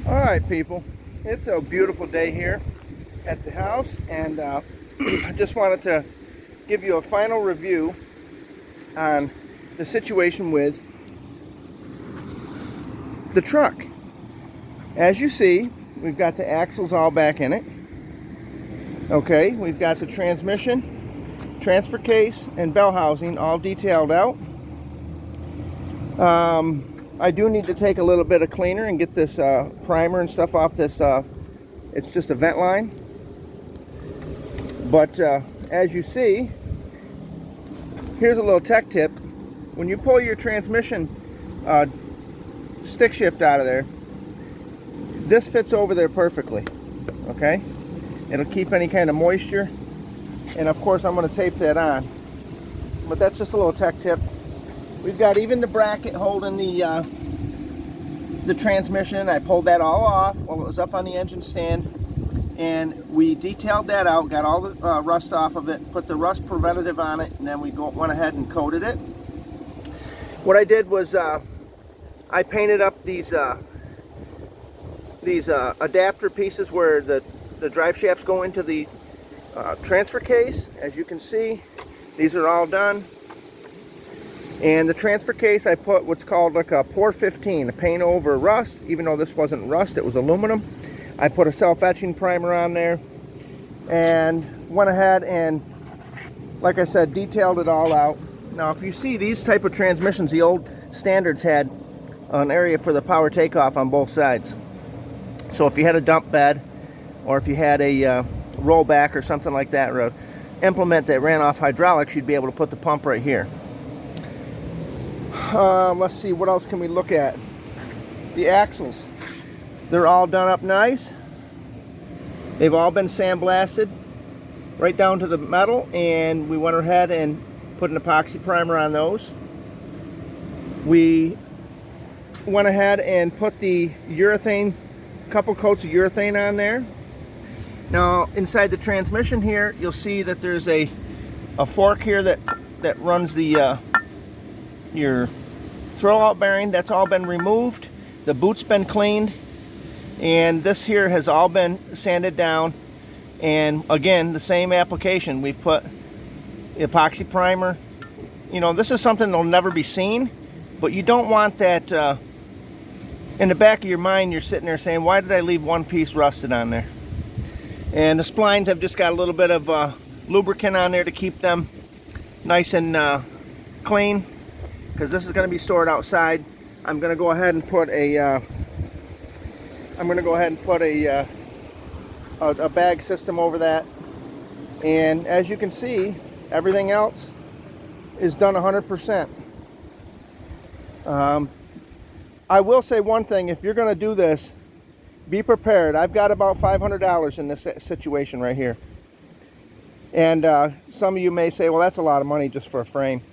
All right, people, it's a beautiful day here at the house, and I just wanted to give you a final review on the situation with the truck. As you see, we've got the axles all back in it. Okay, we've got the transmission, transfer case, and bell housing all detailed out. I do need to take a little bit of cleaner and get this primer and stuff off this. It's just a vent line. But as you see, here's a little tech tip. When you pull your transmission stick shift out of there, this fits over there perfectly. Okay? It'll keep any kind of moisture. And of course, I'm going to tape that on. But that's just a little tech tip. We've got even the bracket holding the transmission. I pulled that all off while it was up on the engine stand, and we detailed that out, got all the rust off of it, put the rust preventative on it, and then we went ahead and coated it. What I did was I painted up these adapter pieces where the drive shafts go into the transfer case. As you can see, these are all done. And the transfer case, I put what's called like a Pour 15, a paint over rust. Even though this wasn't rust, it was aluminum. I put a self-etching primer on there and went ahead and, like I said, detailed it all out. Now, if you see these type of transmissions, the old standards had an area for the power takeoff on both sides. So if you had a dump bed, or if you had a rollback or something like that, or an implement that ran off hydraulics, you'd be able to put the pump right here. Let's see, what else can we look at? The axles. They're all done up nice. They've all been sandblasted right down to the metal, and we went ahead and put an epoxy primer on those. We went ahead and put the urethane, couple coats of urethane on there. Now, inside the transmission here, you'll see that there's a fork here that runs the your throwout bearing. That's all been removed. The boot's been cleaned, and this here has all been sanded down. And again, the same application. We've put epoxy primer. You know, this is something that'll never be seen, but you don't want that in the back of your mind. You're sitting there saying, why did I leave one piece rusted on there? And the splines have just got a little bit of lubricant on there to keep them nice and clean, because this is going to be stored outside. I'm going to go ahead and put a a bag system over that. And as you can see, everything else is done 100%. I will say one thing: if you're going to do this, be prepared. I've got about $500 in this situation right here. And some of you may say, well, that's a lot of money just for a frame.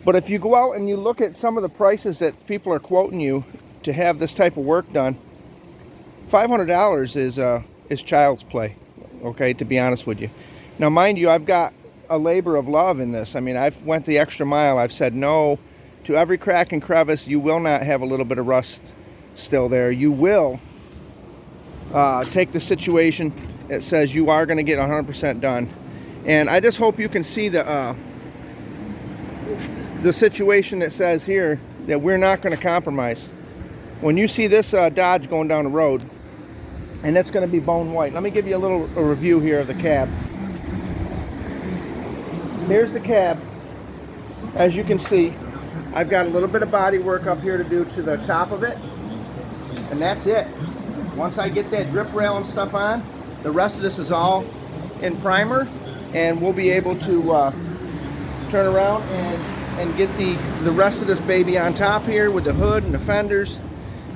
But if you go out and you look at some of the prices that people are quoting you to have this type of work done, $500 is child's play, okay, to be honest with you. Now, mind you, I've got a labor of love in this. I mean, I've went the extra mile. I've said no to every crack and crevice. You will not have a little bit of rust still there. You will take the situation that says you are going to get 100% done. And I just hope you can see the situation that says here that we're not going to compromise. When you see this Dodge going down the road, and it's going to be bone white. Let me give you a little review here of the cab. Here's the cab. As you can see, I've got a little bit of body work up here to do to the top of it, and that's it. Once I get that drip rail and stuff on, the rest of this is all in primer, and we'll be able to turn around and get the rest of this baby on top here with the hood and the fenders.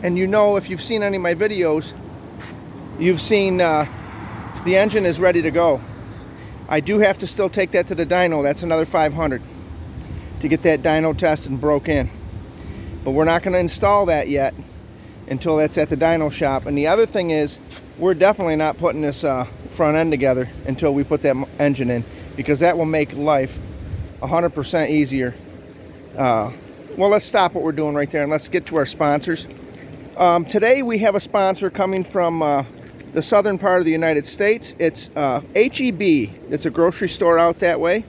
And you know, if you've seen any of my videos, you've seen the engine is ready to go. I do have to still take that to the dyno. That's another $500 to get that dyno tested and broke in. But we're not going to install that yet until that's at the dyno shop. And the other thing is, we're definitely not putting this front end together until we put that engine in, because that will make life 100% easier. Well, let's stop what we're doing right there and let's get to our sponsors. Today we have a sponsor coming from the southern part of the United States. It's HEB. It's a grocery store out that way,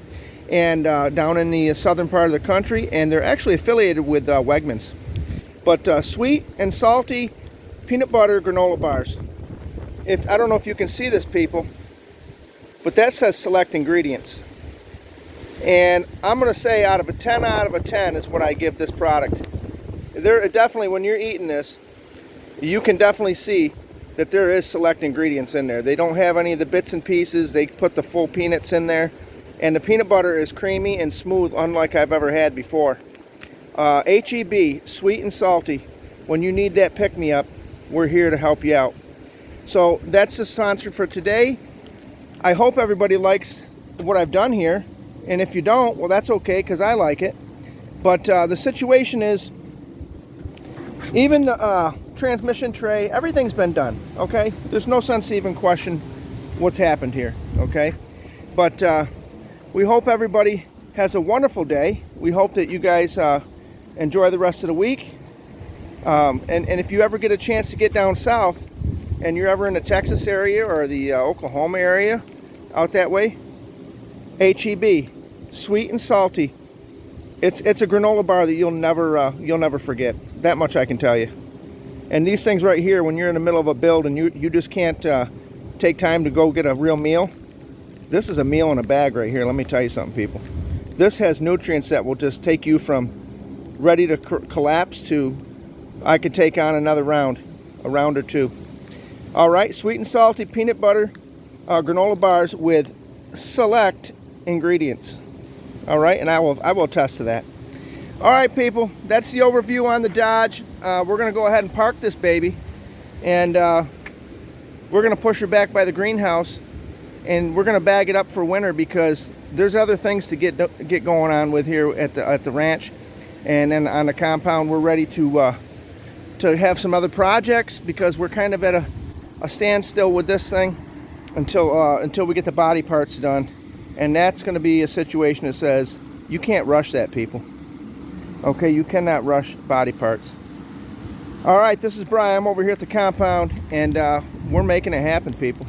and down in the southern part of the country, and they're actually affiliated with Wegmans. But sweet and salty peanut butter granola bars. I don't know if you can see this, people, but that says select ingredients. And I'm going to say out of a 10 out of a 10 is what I give this product. There definitely, when you're eating this, you can definitely see that there is select ingredients in there. They don't have any of the bits and pieces. They put the full peanuts in there. And the peanut butter is creamy and smooth, unlike I've ever had before. HEB, sweet and salty. When you need that pick-me-up, we're here to help you out. So that's the sponsor for today. I hope everybody likes what I've done here. And if you don't, well, that's okay, because I like it. But the situation is, even the transmission tray, everything's been done, okay? There's no sense to even question what's happened here, okay? But we hope everybody has a wonderful day. We hope that you guys enjoy the rest of the week. And if you ever get a chance to get down south, and you're ever in the Texas area or the Oklahoma area, out that way, HEB, sweet and salty. It's a granola bar that you'll never forget. That much I can tell you. And these things right here, when you're in the middle of a build and you just can't take time to go get a real meal, this is a meal in a bag right here. Let me tell you something, people. This has nutrients that will just take you from ready to collapse to I could take on another round, a round or two. All right, sweet and salty peanut butter granola bars with select ingredients. All right, and I will attest to that. All right, people, that's the overview on the Dodge. We're going to go ahead and park this baby, and we're going to push her back by the greenhouse, and we're going to bag it up for winter because there's other things to get going on with here at the ranch, and then on the compound we're ready to have some other projects because we're kind of at a standstill with this thing until we get the body parts done. And that's going to be a situation that says you can't rush that, people. Okay, you cannot rush body parts. All right, this is Brian. I'm over here at the compound, and we're making it happen, people.